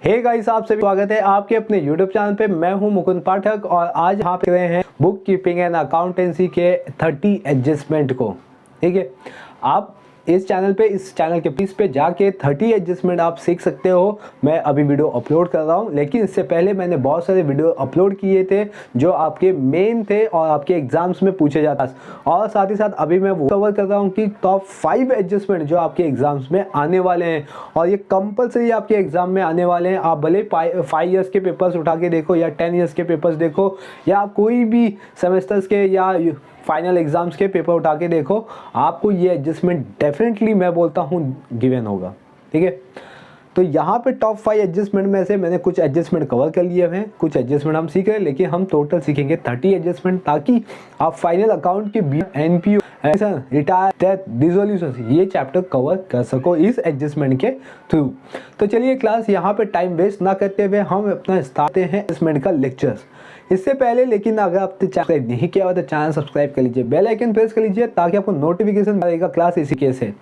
Hey guys, आप सभी स्वागत है आपके अपने YouTube चैनल पे। मैं हूं मुकुंद पाठक और आज यहाँ पे रहे हैं बुक कीपिंग एंड अकाउंटेंसी के 30 एडजस्टमेंट को। ठीक है, आप इस चैनल के पेज पे जाके 30 एडजस्टमेंट आप सीख सकते हो। मैं अभी वीडियो अपलोड कर रहा हूँ, लेकिन इससे पहले मैंने बहुत सारे वीडियो अपलोड किए थे जो आपके मेन थे और आपके एग्जाम्स में पूछे जाता। और साथ ही साथ अभी मैं वो कवर कर रहा हूँ कि टॉप 5 एडजस्टमेंट जो आपके एग्जाम्स में आने वाले हैं और ये कंपलसरी आपके एग्जाम में आने वाले हैं। आप भले 5 ईयर्स के पेपर्स उठा के देखो या 10 ईयर्स के पेपर्स देखो या आप कोई भी सेमेस्टर्स के या फाइनल एग्जाम्स के पेपर उठा के देखो, आपको ये एडजस्टमेंट डेफिनेटली मैं बोलता हूँ गिवन होगा। ठीक है, तो यहाँ पे टॉप 5 एडजस्टमेंट में से मैंने कुछ एडजस्टमेंट कवर कर लिए हैं, कुछ एडजस्टमेंट हम सीख रहे हैं, लेकिन हम टोटल सीखेंगे 30 एडजस्टमेंट, ताकि आप फाइनल अकाउंट के एनपीओ, रिटायर, डेथ, डिसोल्यूशन ये चैप्टर कवर कर सको इस एडजस्टमेंट के थ्रू। तो चलिए क्लास, यहाँ पे टाइम वेस्ट ना करते हुए हम अपना स्टार्ट हैं एडजस्टमेंट का लेक्चर्स। इससे पहले लेकिन अगर आपने सब्सक्राइब नहीं किया हुआ तो चैनल सब्सक्राइब कर लीजिए, बेल आइकन प्रेस कर लीजिए ताकि आपको नोटिफिकेशन मिलेगा क्लास इसी के से।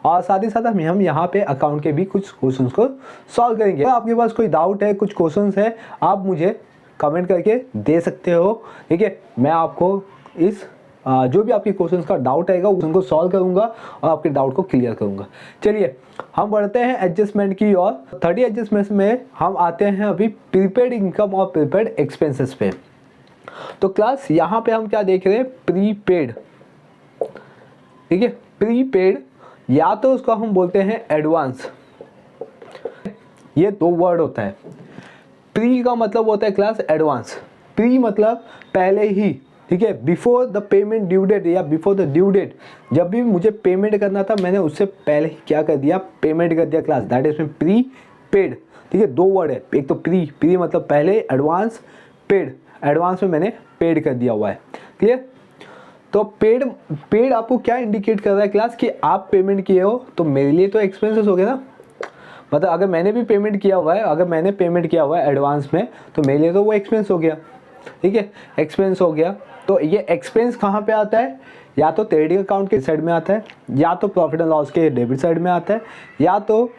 और साथ ही साथ हम यहाँ पे अकाउंट के भी कुछ क्वेश्चंस को सॉल्व करेंगे। अगर आपके पास कोई डाउट है, कुछ क्वेश्चंस है, आप मुझे कमेंट करके दे सकते हो। ठीक है, मैं आपको इस जो भी आपके क्वेश्चंस का डाउट आएगा उनको सॉल्व करूंगा और आपके डाउट को क्लियर करूंगा। चलिए हम बढ़ते हैं एडजस्टमेंट की और 30 एडजस्टमेंट में हम आते हैं अभी प्रीपेड इनकम और प्रीपेड एक्सपेंसेस पे। तो क्लास यहाँ पे हम क्या देख रहे हैं, प्रीपेड। ठीक है, प्रीपेड या तो उसको हम बोलते हैं एडवांस। ये दो वर्ड होता है। प्री का मतलब होता है क्लास एडवांस। प्री मतलब पहले ही, ठीक है, before the payment due date या बिफोर द ड्यू डेट, जब भी मुझे पेमेंट करना था मैंने उससे पहले ही क्या कर दिया, पेमेंट कर दिया class, that is pre paid. ठीक है, दो वर्ड है, एक तो प्री मतलब पहले, एडवांस, पेड एडवांस में मैंने पेड कर दिया हुआ है। क्लियर? तो पेड आपको क्या इंडिकेट कर रहा है क्लास कि आप पेमेंट किए हो, तो मेरे लिए तो एक्सपेंसेस हो गया ना। मतलब अगर मैंने भी पेमेंट किया हुआ है, अगर मैंने पेमेंट किया हुआ है एडवांस में, तो मेरे लिए तो वो एक्सपेंस हो गया। ठीक है, एक्सपेंस हो गया। तो ये एक्सपेंस कहाँ पे आता है, या तो ट्रेडिंग अकाउंट के साइड में आता है, या तो प्रॉफिट एंड लॉस के डेबिट साइड में आता है, या तो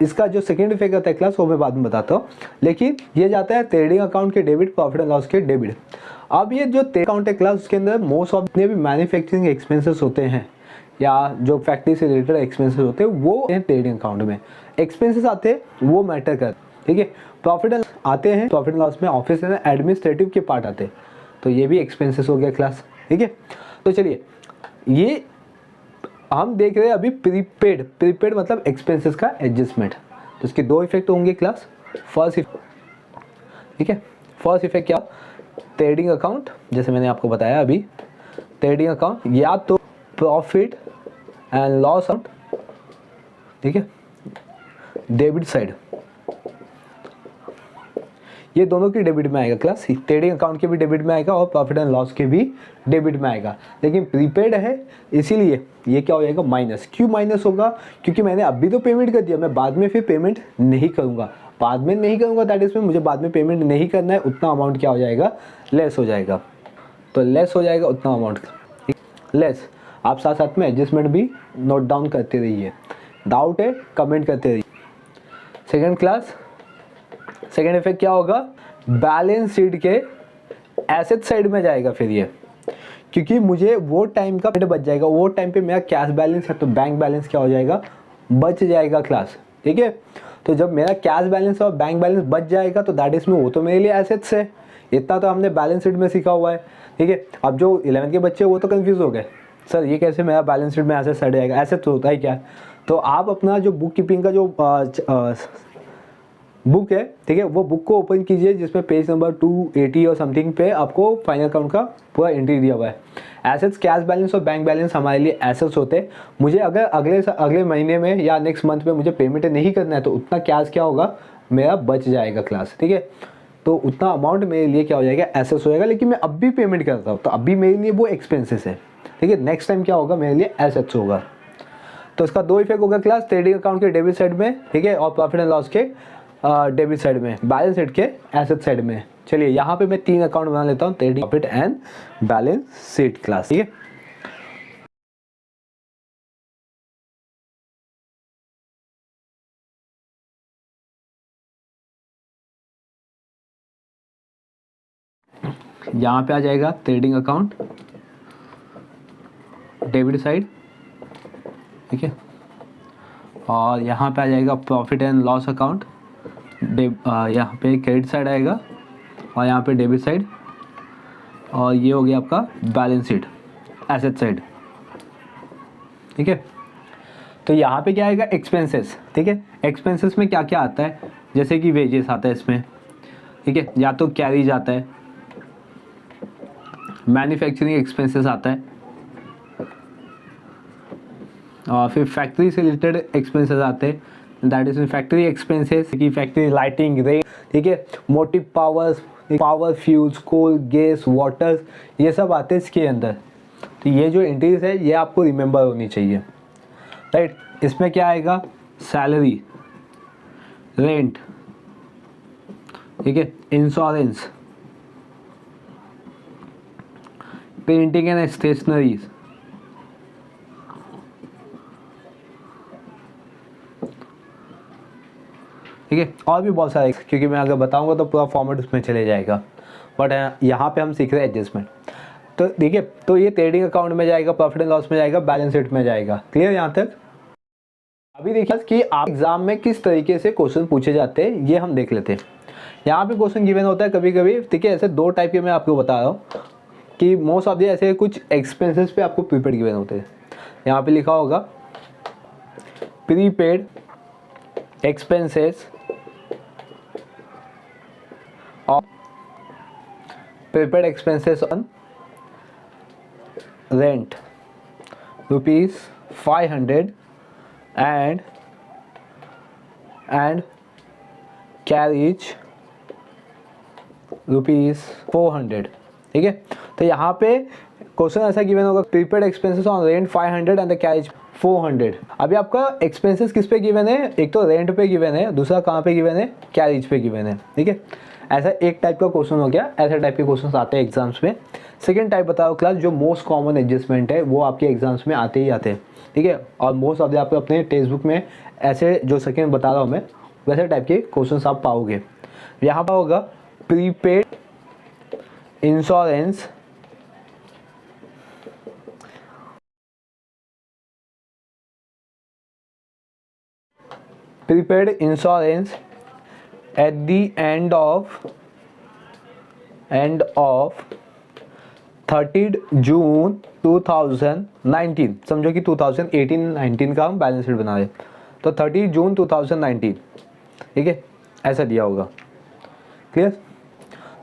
इसका जो सेकेंड इफेक्ट आता है क्लास वो मैं बाद में बताता हूँ, लेकिन ये जाता है ट्रेडिंग अकाउंट के डेबिट, प्रॉफिट एंड लॉस के डेबिट। अब ये जो ट्रेडिंग अकाउंट है क्लास, उसके अंदर मोस्ट ऑफ जितने भी मैन्युफैक्चरिंग एक्सपेंसेस होते हैं या जो फैक्ट्री से रिलेटेड एक्सपेंसेस होते हैं वो ट्रेडिंग अकाउंट में एक्सपेंसेस आते हैं, वो मैटर कर। ठीक है, प्रॉफिट एंड आते हैं, प्रॉफिट एंड लॉस में ऑफिस एंड एडमिनिस्ट्रेटिव के पार्ट आते हैं, तो ये भी एक्सपेंसेस हो गया क्लास। ठीक है, तो चलिए ये हम देख रहे हैं अभी प्रीपेड मतलब एक्सपेंसेस का एडजस्टमेंट। तो इसके दो इफेक्ट होंगे क्लास। फर्स्ट इफेक्ट, ठीक है, फर्स्ट इफेक्ट क्या, ट्रेडिंग अकाउंट, जैसे मैंने आपको बताया अभी, ट्रेडिंग अकाउंट या तो प्रॉफिट एंड लॉस अकाउंट, ठीक है, डेबिट साइड, ये दोनों की डेबिट में आएगा क्लास। ट्रेडिंग अकाउंट के भी डेबिट में आएगा और प्रॉफिट एंड लॉस के भी डेबिट में आएगा, लेकिन प्रीपेड है इसीलिए ये क्या हो जाएगा, माइनस। क्यों माइनस होगा, क्योंकि मैंने अभी तो पेमेंट कर दिया, मैं बाद में फिर पेमेंट नहीं करूँगा। बाद में नहीं करूँगा दैट इज में मुझे बाद में पेमेंट नहीं करना है, उतना अमाउंट क्या हो जाएगा, लेस हो जाएगा। तो लेस हो जाएगा उतना अमाउंट लेस। आप साथ साथ में एडजस्टमेंट भी नोट डाउन करते रहिए, डाउट है कमेंट करते रहिए। सेकेंड क्लास, सेकेंड इफेक्ट क्या होगा, बैलेंस शीट के एसेट साइड में जाएगा फिर ये, क्योंकि मुझे वो टाइम का बच जाएगा, वो टाइम पे मेरा कैश बैलेंस है तो बैंक बैलेंस क्या हो जाएगा, बच जाएगा क्लास। ठीक है, तो जब मेरा कैश बैलेंस और बैंक बैलेंस बच जाएगा तो दैट इज में वो तो मेरे लिए एसेट्स है। इतना तो हमने बैलेंस शीट में सीखा हुआ है। ठीक है, अब जो 11th के बच्चे वो तो कंफ्यूज हो गए, सर ये कैसे मेरा बैलेंस शीट में एसेट साइड जाएगा, एसेट तो होता है क्या। तो आप अपना जो बुक कीपिंग का जो बुक है, ठीक है, वो बुक को ओपन कीजिए जिसमें पेज नंबर 280 और समथिंग पे आपको फाइनल अकाउंट का पूरा एंट्री दिया हुआ है। एसेट्स, कैश बैलेंस और बैंक बैलेंस हमारे लिए एसेट्स होते हैं। मुझे अगर अगले महीने में या नेक्स्ट मंथ में मुझे पेमेंट नहीं करना है तो उतना कैश क्या होगा, मेरा बच जाएगा क्लास। ठीक है, तो उतना अमाउंट मेरे लिए क्या हो जाएगा, एसेट्स हो जाएगा, लेकिन मैं अब भी पेमेंट करता हूँ तो अभी मेरे लिए वो एक्सपेंसेस है। ठीक है, नेक्स्ट टाइम क्या होगा, मेरे लिए एसेट्स होगा। तो इसका दो इफेक्ट होगा क्लास, ट्रेडिंग अकाउंट के डेबिट साइड में, ठीक है, और प्रॉफिट एंड लॉस के डेबिट साइड में, बैलेंस शीट के एसेट साइड में। चलिए यहाँ पे मैं 3 अकाउंट बना लेता हूँ, trading, profit and balance sheet class. ठीक है। यहाँ पे आ जाएगा ट्रेडिंग अकाउंट, डेबिट साइड, ठीक है। और यहाँ पे आ जाएगा प्रॉफिट एंड लॉस अकाउंट, यहाँ पे क्रेडिट साइड आएगा और यहाँ पे डेबिट साइड। और ये हो गया आपका बैलेंस शीट, एसेट साइड, ठीक है। तो यहाँ पे क्या आएगा, एक्सपेंसेस, ठीक है। एक्सपेंसेस में क्या क्या आता है, जैसे कि वेजेस आता है इसमें, ठीक है, या तो कैरीज आता है, मैन्युफैक्चरिंग एक्सपेंसेस आता है, और फिर फैक्ट्री से रिलेटेड एक्सपेंसेस आते हैं, दैट इज फैक्ट्री एक्सपेंसेस की फैक्ट्री लाइटिंग, रेंट, ठीक है, मोटिव पावर, फ्यूल्स, कोल, गैस, वाटर्स, ये सब आते हैं इसके अंदर। तो ये जो एंट्रीज है ये आपको रिमेंबर होनी चाहिए, राइट। इसमें क्या आएगा, सैलरी, रेंट, ठीक है, इंश्योरेंस, प्रिंटिंग एंड स्टेशनरीज, ठीक है, और भी बहुत सारे, क्योंकि मैं अगर बताऊंगा तो पूरा फॉर्मेट उसमें चले जाएगा, बट यहाँ पे हम सीख रहे हैं एडजस्टमेंट। तो देखिए, तो ये ट्रेडिंग अकाउंट में जाएगा, प्रॉफिट एंड लॉस में जाएगा, बैलेंस शीट में जाएगा। क्लियर यहाँ तक? अभी देखिए कि आप एग्जाम में किस तरीके से क्वेश्चन पूछे जाते हैं ये हम देख लेते हैं। यहाँ पे क्वेश्चन गिवन होता है कभी कभी, ठीक है, ऐसे दो टाइप के मैं आपको बता रहा हूँ कि मोस्ट ऑफ द ऐसे कुछ एक्सपेंसेस पे आपको प्रीपेड गिवन होते हैं। यहाँ पे लिखा होगा प्रीपेड एक्सपेंसेस और prepaid expenses on rent ₹500 and carriage ₹400, ठीक है। तो यहाँ पे क्वेश्चन ऐसा गिवन होगा, prepaid expenses on rent 500 and the carriage 400। अभी आपका एक्सपेंसेस किस पे गिवन है, एक तो रेंट पे गिवन है, दूसरा कहाँ पे गिवन है, कैरेज पे गिवन है, ठीक है। ऐसा एक टाइप का क्वेश्चन हो गया, ऐसे टाइप के क्वेश्चन आते हैं एग्जाम्स में। सेकेंड टाइप बताओ क्लास, जो मोस्ट कॉमन एडजस्टमेंट है वो आपके एग्जाम्स में आते ही आते हैं, ठीक है। और मोस्ट ऑफ द आपको अपने टेक्स्ट बुक में ऐसे जो सेकेंड बता रहा हूँ मैं, वैसे टाइप के क्वेश्चन आप पाओगे। यहाँ पर होगा prepaid insurance, prepaid insurance at the end of 30 जून 2019, समझो कि 2018-19 का हम बैलेंस शीट बना रहे, तो 30 जून 2019, ठीक है, ऐसा दिया होगा। क्लियर?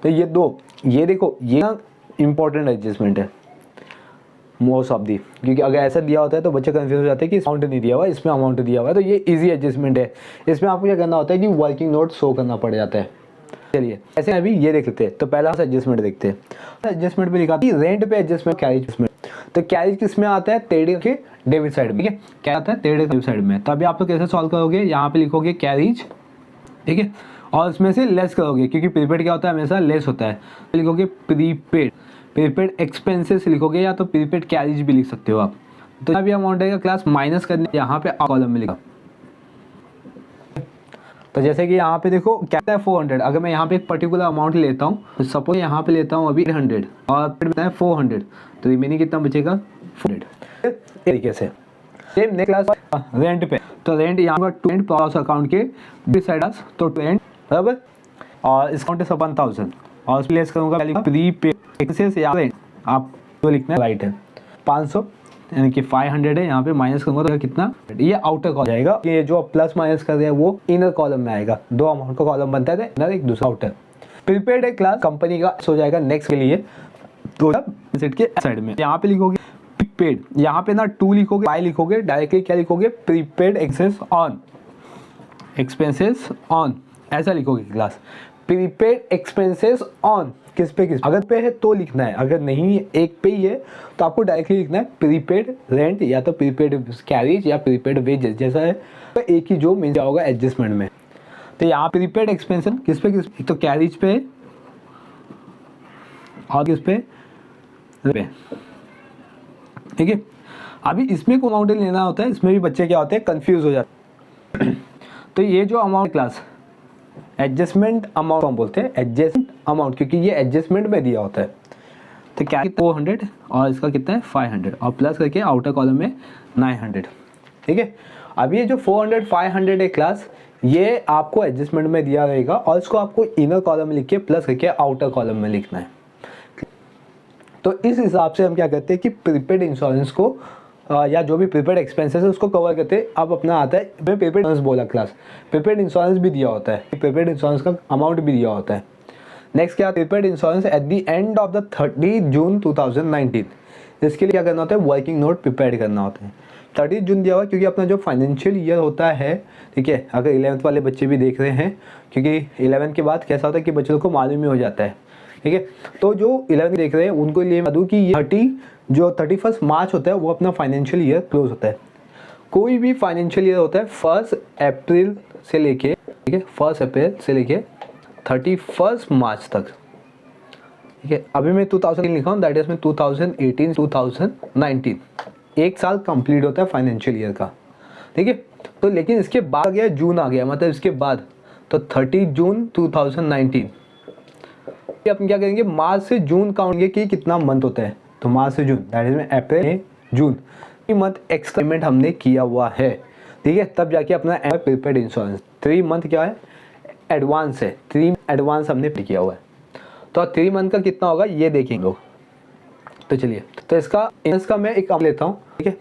तो ये दो, ये देखो, ये ना इंपॉर्टेंट एडजस्टमेंट है मोस्ट ऑफ दी, क्योंकि अगर ऐसा दिया होता है तो बच्चे कंफ्यूज हो जाते हैं कि अमाउंट नहीं दिया हुआ है, इसमें अमाउंट दिया हुआ है। तो ये इजी एडजस्टमेंट है। इसमें आपको क्या करना होता है कि वर्किंग नोट शो करना पड़ जाता है। चलिए ऐसे अभी ये देख लेते हैं। तो पहला एडजस्टमेंट देखते हैं। एडजस्टमेंट पे लिखा था रेंट पे एडजस्टमेंट, कैरेज एडजस्टमेंट। तो कैरेज किस में आता है, ट्रेडिंग के डेबिट साइड में, ठीक है, क्या आता है, ट्रेडिंग डेबिट साइड में। तो अभी आप लोग कैसे सॉल्व करोगे, यहाँ पे लिखोगे कैरेज, ठीक है, और उसमें से लेस करोगे, क्योंकि प्रीपेड क्या होता है, हमेशा लेस होता है। तो लिखोगे प्रीपेड एक्सपेंसेस लिखोगे, या तो प्रीपेड कैरेज भी लिख सकते हो आप। तो अभी अमाउंट है क्लास माइनस करने, यहाँ पे कॉलम में लिखा। तो जैसे कि यहाँ पे देखो क्या है 400, अगर मैं यहाँ पे एक पर्टिकुलर अमाउंट लेता हूँ, तो सपोज यहाँ पे लेता हूँ अभी 100 और फिर है 400, तो रिमेनिंग कितना बचेगा 400। तरीके से सेम नेक्स्ट क्लास रेंट पे, तो रेंट यहाँ पर रेंट प्लस अकाउंट के साइड, तो रेंट बराबर, और इस अकाउंट है 1000 और प्लेस करूँगा प्रीपेड एक्सेस या रेंट, आप जो लिखना है राइट है 500, यानी कि 500 है, यहाँ पे माइनस करूँगा तो कितना, ये आउटर कॉलम जाएगा। ये जो प्लस माइनस कर रहे हैं वो इनर कॉलम में आएगा। दो अमाउंट का कॉलम बनता है, इनर एक दूसरा आउटर। प्रीपेड एक क्लास कंपनी का हो जाएगा नेक्स्ट के लिए, तो सेट के साइड में यहाँ पे लिखोगे प्रीपेड, यहाँ पे ना 2 लिखोगे, बाय लिखोगे, डायरेक्टली क्या लिखोगे, प्रीपेड एक्सपेंसेस ऑन, ऐसा लिखोगे क्लास। प्रीपेड एक्सपेंसेस ऑन किस पे, अगर पे है तो लिखना है, अगर नहीं एक पे ही है तो आपको डायरेक्टली लिखना है प्रीपेड रेंट, या तो प्रीपेड कैरेज या प्रीपेड वेजेस, जैसा है तो एक ही जो मिल जाएगा एडजस्टमेंट में। तो यहाँ प्रीपेड एक्सपेंशन किस पे, एक तो कैरेज पे और किस पे, ठीक है। अभी इसमें को अमाउंट लेना होता है, इसमें भी बच्चे क्या होते हैं, कंफ्यूज हो जाते हैं। तो ये जो अमाउंट क्लास एडजस्टमेंट अमाउंट हम बोलते हैं, एडजस्टमेंट अमाउंट, क्योंकि ये एडजस्टमेंट में दिया होता है। तो क्या 400 और इसका कितना है 500 और प्लस करके आउटर कॉलम में 900। ठीक है, अब ये जो 400 500 है क्लास, ये आपको एडजस्टमेंट में दिया रहेगा और इसको आपको इनर कॉलम में लिख के प्लस करके आउटर कॉलम में लिखना है। तो इस हिसाब से हम क्या करते हैं कि प्रीपेड इंश्योरेंस को या जो भी प्रीपेड एक्सपेंसेस है उसको कवर करते हैं। अब अपना आता है प्रीपेड इंश्योरेंस बोला क्लास, प्रीपेड इंश्योरेंस भी दिया होता है, प्रीपेड इंश्योरेंस का अमाउंट भी दिया होता है। नेक्स्ट क्या, prepaid insurance at the end of the 30 जून 2019, इसके लिए क्या करना होता है, वर्किंग नोट प्रिपेयर करना होता है। 30 जून दिया हुआ क्योंकि अपना जो फाइनेंशियल ईयर होता है, ठीक है, अगर 11th वाले बच्चे भी देख रहे हैं, क्योंकि 11th के बाद कैसा होता है कि बच्चों को मालूम ही हो जाता है। ठीक है, तो जो 11th देख रहे हैं उनको लिए बता दूँ कि ये 31 मार्च होता है वो अपना फाइनेंशियल ईयर क्लोज होता है। कोई भी फाइनेंशियल ईयर होता है 1 अप्रैल से लेके, ठीक है, 1 अप्रैल से लेके 31 मार्च तक। ठीक है, अभी मैं 2000 लिखा हूँ, दैट इज में 2018 2019 एक साल कंप्लीट होता है फाइनेंशियल ईयर का। ठीक है, तो लेकिन इसके बाद गया जून आ गया, मतलब इसके बाद तो 30 जून 2019। अपन क्या करेंगे, मार्च से जून काउंट कि कितना मंथ होता है, तो मार्च से जून दैट इज में अप्रैल मई जून, ये मंथ एक्स्ट्रा पेमेंट हमने किया हुआ है। ठीक है, तब जाके अपना प्रीपेड इंश्योरेंस 3 मंथ क्या है, एडवांस है, 3 एडवांस हमने पे किया हुआ है। तो 3 मंथ का कितना होगा ये देखेंगे लोग। तो चलिए, तो इसका मैं एक काम लेता हूँ। ठीक है,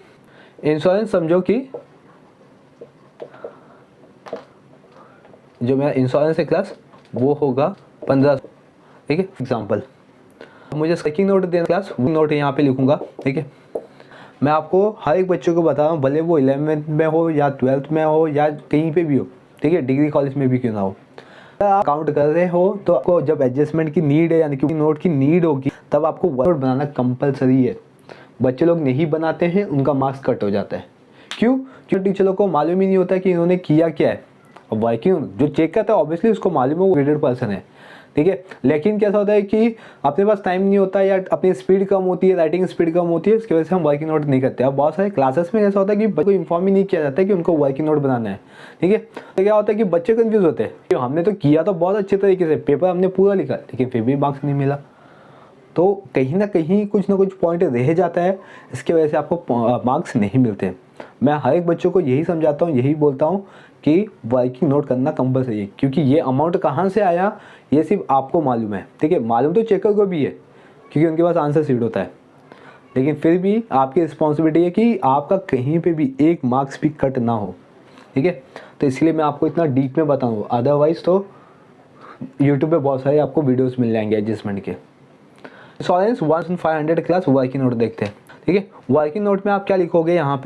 इंश्योरेंस समझो कि जो मेरा इंश्योरेंस है क्लास वो होगा 15। ठीक है, एग्जाम्पल मुझे स्ट्राइकिंग नोट देना क्लास, नोट यहाँ पे लिखूंगा। ठीक है, मैं आपको हर एक बच्चे को बता रहा हूँ, भले वो 11th में हो या 12th में हो या कहीं पे भी हो, ठीक है, डिग्री कॉलेज में भी क्यों ना हो, आप काउंट कर रहे हो तो आपको जब एडजस्टमेंट की नीड है यानी कि नोट की नीड होगी तब आपको नोट बनाना कंपलसरी है। बच्चे लोग नहीं बनाते हैं, उनका मार्क्स कट हो जाता है। क्यों? क्योंकि टीचर लोग को मालूम ही नहीं होता कि इन्होंने किया क्या है। अब वर्किंग जो चेक करता है ऑब्वियसली उसको मालूम है वो ग्रेडेड पर्सन है। ठीक है, लेकिन कैसा होता है कि अपने पास टाइम नहीं होता है या अपनी स्पीड कम होती है, राइटिंग स्पीड कम होती है, उसकी वजह से हम वर्किंग नोट नहीं करते। अब बहुत सारे क्लासेस में ऐसा होता है कि बच्चों को इन्फॉर्म ही नहीं किया जाता है कि उनको वर्किंग नोट बनाना है। ठीक है, तो क्या होता है कि बच्चे कंफ्यूज होते हैं कि हमने तो किया तो बहुत अच्छे तरीके से, पेपर हमने पूरा लिखा लेकिन फिर भी मार्क्स नहीं मिला। तो कहीं ना कहीं कुछ ना कुछ पॉइंट रह जाता है, इसकी वजह से आपको मार्क्स नहीं मिलते। मैं हर एक बच्चों को यही समझाता हूँ, यही बोलता हूँ कि वर्किंग नोट करना कंपलसरी है, क्योंकि ये अमाउंट कहाँ से आया ये सिर्फ आपको मालूम है। ठीक है, मालूम तो चेकर को भी है क्योंकि उनके पास आंसर शीट होता है, लेकिन फिर भी आपकी रिस्पॉन्सिबिलिटी है कि आपका कहीं पे भी एक मार्क्स भी कट ना हो। ठीक है, तो इसलिए मैं आपको इतना डीप में बताऊँ, अदरवाइज तो यूट्यूब पे बहुत सारे आपको वीडियोज़ मिल जाएंगे एडजस्टमेंट के। इंश्योरेंस 1500 क्लास वर्किंग नोट देखते हैं। ठीक है, वर्किंग नोट में आप क्या लिखोगे, यहाँ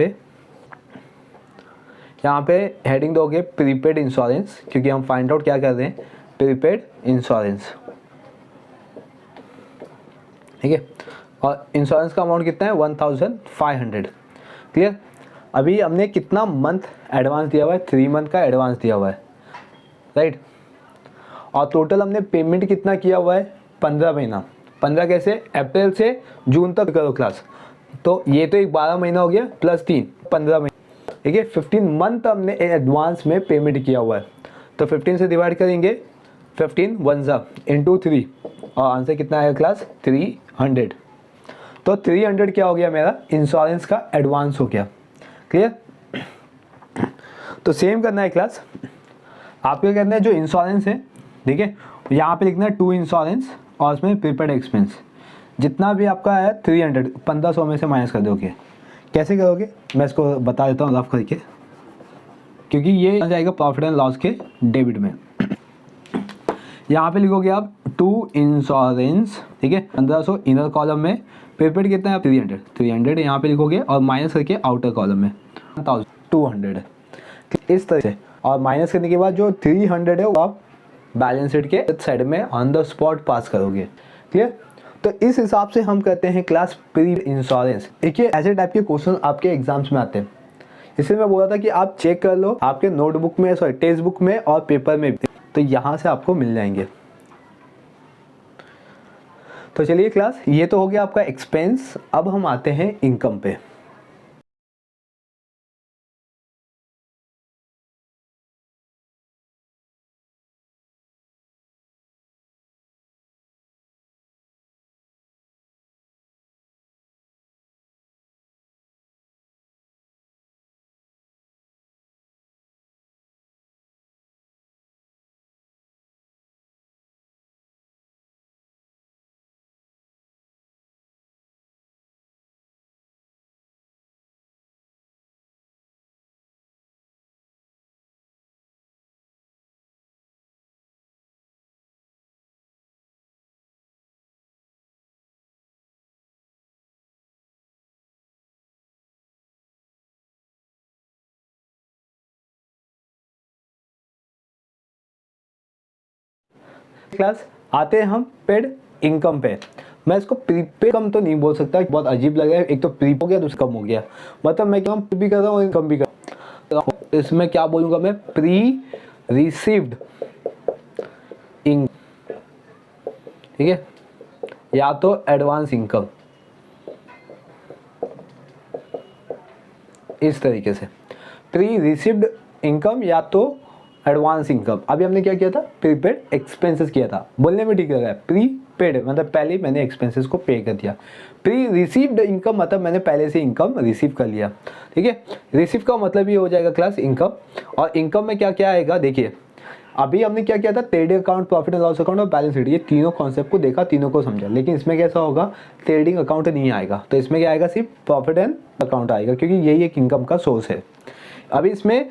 पे हेडिंग दोगे प्रीपेड इंश्योरेंस, क्योंकि हम फाइंड आउट क्या कर रहे हैं, प्रीपेड इंश्योरेंस। ठीक है, और इंश्योरेंस का अमाउंट कितना है 1500। क्लियर, अभी हमने कितना मंथ एडवांस दिया हुआ है, 3 मंथ का एडवांस दिया हुआ है, राइट। और टोटल हमने पेमेंट कितना किया हुआ है, 15 महीना। 15 कैसे, अप्रैल से जून तक करो क्लास, तो ये तो एक 12 महीना हो गया प्लस 3 15 महीना। ठीक है, 15 मंथ हमने एडवांस में पेमेंट किया हुआ है, तो 15 से डिवाइड करेंगे, 15 वन ज़ा इंटू 3 और आंसर कितना आएगा क्लास 300। तो 300 क्या हो गया मेरा, इंश्योरेंस का एडवांस हो गया। क्लियर, तो सेम करना है क्लास, आपको करना है जो इंश्योरेंस है, ठीक है, यहाँ पे लिखना है टू इंश्योरेंस और उसमें प्रीपेड एक्सपेंस जितना भी आपका है 300 1500 में से माइनस कर दोगे। कैसे करोगे मैं इसको बता देता हूँ रफ करके, क्योंकि ये आ जाएगा प्रॉफिट एंड लॉस के डेबिट में। यहाँ पे लिखोगे आप टू इंश्योरेंस, ठीक है, 1500 इनर कॉलम में, प्रीपेड कितना है 300 यहाँ पे लिखोगे और माइनस करके आउटर कॉलम में 1200 इस तरह से। और माइनस करने के बाद जो 300 है वो आप बैलेंस शीट के साइड में ऑन द स्पॉट पास करोगे। क्लियर, तो इस हिसाब से हम कहते हैं क्लास प्री इंश्योरेंस। देखिए ऐसे टाइप के क्वेश्चन आपके एग्जाम्स में आते हैं, इसलिए मैं बोल रहा था कि आप चेक कर लो आपके नोटबुक में, सॉरी टेक्स्ट बुक में और पेपर में भी, तो यहाँ से आपको मिल जाएंगे। तो चलिए क्लास, ये तो हो गया आपका एक्सपेंस। अब हम आते हैं इनकम पे। क्लास आते हैं हम पेड इनकम पे। मैं इसको प्रीपेड कम तो नहीं बोल सकता, बहुत अजीब लग रहा है, एक तो प्री हो गया दूसरा कम हो गया, मतलब मैं कम भी कर रहा हूँ इनकम भी कर रहा हूँ। इसमें क्या बोलूँगा मैं, प्री रिसीव्ड इनकम, ठीक है, या तो एडवांस इनकम, इस तरीके से प्री रिसीव्ड इनकम या तो एडवांस इनकम। अभी हमने क्या किया था, प्रीपेड एक्सपेंसेस किया था, बोलने में ठीक लग रहा है, प्रीपेड मतलब पहले मैंने एक्सपेंसेस को पे कर दिया, प्री रिसीव्ड इनकम मतलब मैंने पहले से इनकम रिसीव कर लिया, ठीक है। रिसीव का मतलब ये हो जाएगा क्लास इनकम, और इनकम में क्या क्या आएगा देखिए, अभी हमने क्या किया था, trading account, profit and loss account और बैलेंस शीट, ये तीनों कॉन्सेप्ट को देखा, तीनों को समझा, लेकिन इसमें कैसा होगा, ट्रेडिंग अकाउंट नहीं आएगा, तो इसमें क्या आएगा, सिर्फ प्रॉफिट एंड अकाउंट आएगा, क्योंकि यही एक इनकम का सोर्स है। अभी इसमें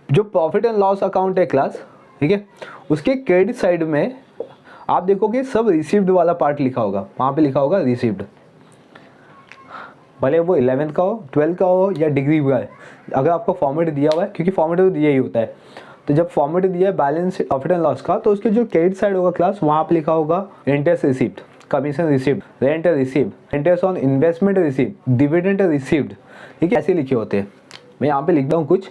जो प्रॉफिट एंड लॉस अकाउंट है क्लास, ठीक है, उसके क्रेडिट साइड में आप देखोगे सब रिसीव्ड वाला पार्ट लिखा होगा, वहाँ पे लिखा होगा रिसीव्ड, भले वो 11th का हो, 12th का हो या डिग्री हुआ है, अगर आपको फॉर्मेट दिया हुआ है, क्योंकि फॉर्मेट तो दिया ही होता है, तो जब फॉर्मेट दिया है बैलेंस प्रॉफिट एंड लॉस का, तो उसके जो क्रेडिट साइड होगा क्लास, वहाँ पे लिखा होगा interest received, commission received, rent received, interest on investment received, dividend received, ठीक है, ऐसे लिखे होते हैं। मैं यहाँ पे लिखता हूँ कुछ,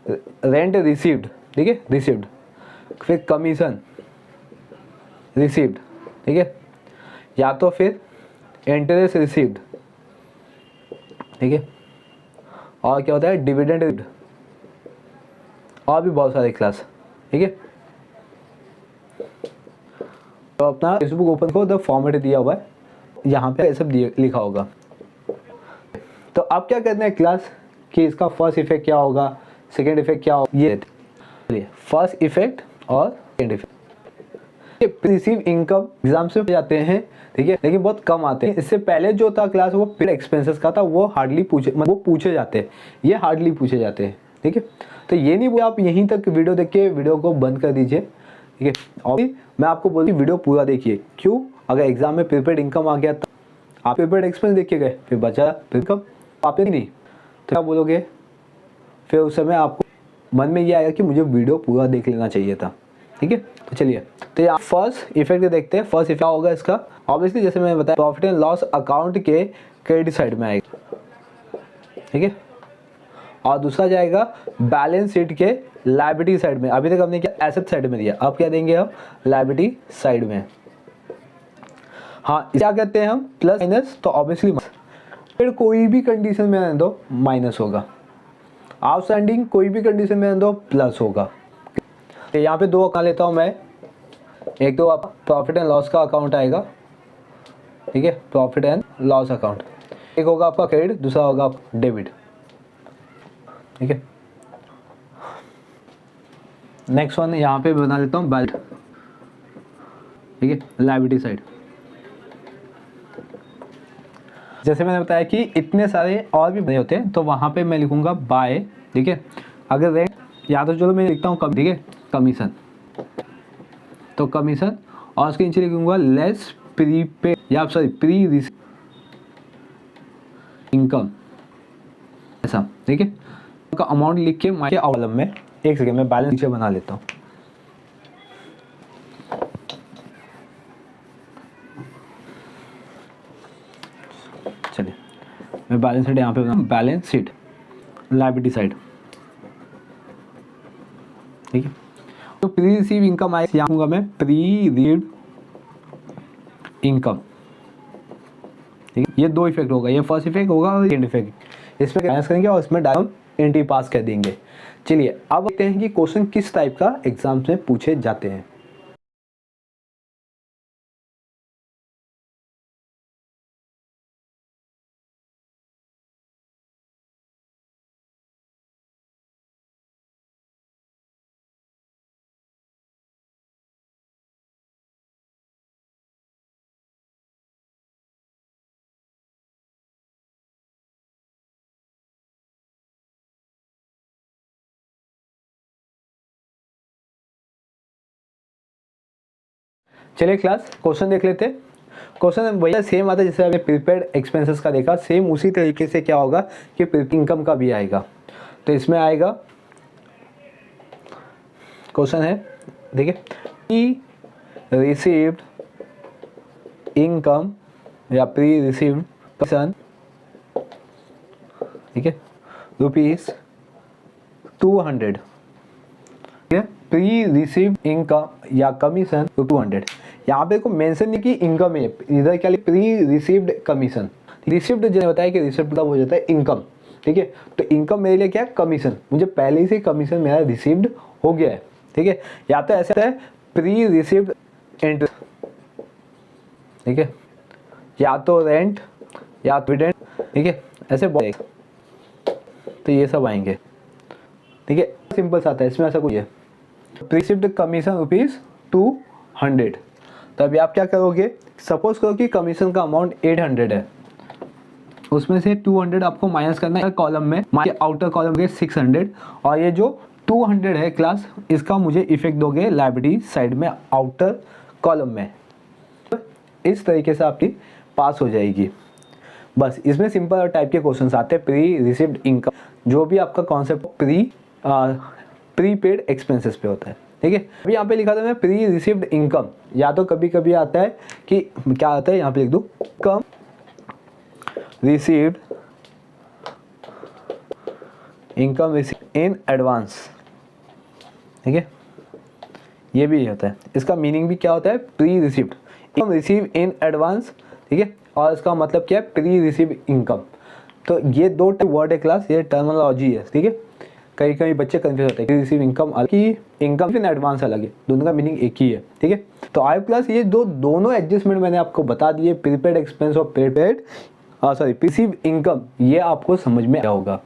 रेंट रिसीव्ड, ठीक है, रिसीव्ड, फिर कमीशन रिसीव्ड, ठीक है, या तो फिर इंटरेस्ट रिसीव्ड, ठीक है, और क्या होता है, डिविडेंड रिसीव्ड, और भी बहुत सारे क्लास, ठीक है। तो अपना फेसबुक ओपन करो, द फॉर्मेट दिया हुआ है, यहाँ पे सब लिखा होगा। तो अब क्या करना है क्लास, कि इसका फर्स्ट इफेक्ट क्या होगा, सेकेंड इफेक्ट क्या होगा, ये फर्स्ट इफेक्ट और second effect. Receive income exam से जाते हैं, ठीक है, लेकिन बहुत कम आते हैं। इससे पहले जो था क्लास, वो पेड एक्सपेंसेस का था, वो हार्डली पूछे जाते हैं, ये हार्डली पूछे जाते हैं, ठीक है। तो ये नहीं बोला आप यहीं तक वीडियो देख के वीडियो को बंद कर दीजिए, ठीक है। और मैं आपको बोलती वीडियो पूरा देखिए, क्यों, अगर एग्जाम में प्रीपेड इनकम आ गया तो आप प्रीपेड एक्सपेंस देख के गए, फिर बचा इनकम आप नहीं, तो क्या बोलोगे, फिर उस समय आपको मन में ये आएगा कि मुझे वीडियो पूरा देख लेना चाहिए था, ठीक है। तो चलिए, तो यहाँ फर्स्ट इफेक्ट देखते हैं। फर्स्ट इफेक्ट क्या होगा इसका, ऑब्वियसली जैसे मैंने बताया, प्रॉफिट एंड लॉस अकाउंट के क्रेडिट साइड में आएगा, ठीक है, और दूसरा जाएगा बैलेंस शीट के लायबिलिटी साइड में। अभी तक हमने क्या एसेट साइड में दिया, अब क्या देंगे हम, लायबिलिटी साइड में। हाँ, क्या कहते हैं हम, प्लस माइनस, तो ऑब्वियसली फिर कोई भी कंडीशन में आने दो माइनस होगा, आउटस्टैंडिंग कोई भी कंडीशन में आने दो प्लस होगा। तो यहाँ पे दो अकाउंट लेता हूँ मैं, एक तो आप प्रॉफिट एंड लॉस का अकाउंट आएगा, ठीक है, प्रॉफिट एंड लॉस अकाउंट, एक होगा आपका क्रेडिट, दूसरा होगा आपका डेबिट, ठीक है। नेक्स्ट वन यहाँ पे बना लेता हूँ बैलेंस, ठीक है, लायबिलिटी साइड। जैसे मैंने बताया कि इतने सारे और भी बने होते हैं, तो वहाँ पे मैं लिखूँगा बाय, ठीक है। अगर रेंट, या तो चलो मैं लिखता हूँ कम, ठीक है, कमीशन, तो कमीशन, और उसके नीचे लिखूँगा लेस प्रीपेड, या सॉरी प्री रिसीव इनकम, ऐसा, ठीक है। का अमाउंट लिख के माय कॉलम में, एक सेकेंड में बैलेंस नीचे बना लेता हूँ। चलिए, मैं बैलेंस शीट यहाँ पे बनाऊँ, बैलेंस शीट लायबिलिटी साइड, ठीक है। तो प्री रिसीव इनकम आए, यहाँ दूंगा मैं प्री रिसीव्ड इनकम, ठीक है। ये दो इफेक्ट होगा, ये फर्स्ट इफेक्ट होगा और सेकंड इफेक्ट, इसमें बैलेंस करेंगे और इसमें डायरेक्ट एंट्री पास कर देंगे। चलिए अब देखते हैं कि क्वेश्चन किस टाइप का एग्जाम्स में पूछे जाते हैं। चलिए क्लास क्वेश्चन देख लेते हैं। क्वेश्चन भैया सेम आता है जैसे अभी प्रीपेड एक्सपेंसेस का देखा, सेम उसी तरीके से क्या होगा कि इनकम का भी आएगा। तो इसमें आएगा, क्वेश्चन है देखिए, रिसीव्ड इनकम या प्री रिसीव्ड कमीशन, ठीक है, ₹200, ठीक है, प्री रिसीव्ड इनकम या कमीशन 200। यहाँ पे को मेंशन नहीं कि इनकम है, इधर क्या लिखा, प्री रिसीव्ड कमीशन। रिसीव्ड जो होता है कि रिसीव्ड मतलब हो जाता है इनकम, ठीक है, तो इनकम मेरे लिए क्या है, कमीशन, मुझे पहले ही से कमीशन मेरा रिसीव्ड हो गया है, ठीक है। या तो ऐसा है प्री रिसीव्ड इंटरेस्ट, ठीक है, या तो रेंट या डिविडेंड, ठीक है, ऐसे बहुत, तो ये सब आएंगे, ठीक है, सिंपल सा आता है, इसमें ऐसा कुछ है। Received commission ₹200। तो अभी आप क्या करोगे, सपोज करो कि कमीशन का अमाउंट 800 है, उसमें से 200 आपको माइनस करना है कॉलम में, आउटर कॉलम के 600, और ये जो 200 है क्लास, इसका मुझे इफेक्ट दोगे लायबिलिटी साइड में आउटर कॉलम में। इस तरीके से आपकी पास हो जाएगी। बस इसमें सिंपल टाइप के क्वेश्चंस आते हैं, प्री रिसीव्ड इनकम, जो भी आपका कॉन्सेप्ट प्रीपेड एक्सपेंसेस पे होता है, ठीक है। अभी यहाँ पे लिखा था मैं प्री रिसीव्ड इनकम, या तो कभी कभी आता है कि क्या आता है, यहाँ पे लिख दूँ इनकम रिसीव्ड इन एडवांस, ठीक है, ये भी होता है। इसका मीनिंग भी क्या होता है, pre received income receive in advance, ठीक है, और इसका मतलब क्या है, प्री रिसीव इनकम। तो ये दो वर्ड है क्लास, ये टर्मिनोलॉजी है, ठीक है। कई कई बच्चे कंफ्यूज होते हैं कि रिसीव इनकम अलग ही, इनकम इन एडवांस अलग है, दोनों का मीनिंग एक ही है, ठीक है। तो आई क्लास ये दोनों एडजस्टमेंट मैंने आपको बता दिए, प्रीपेड एक्सपेंस और प्रीपेड रिसीव इनकम, ये आपको समझ में आया होगा।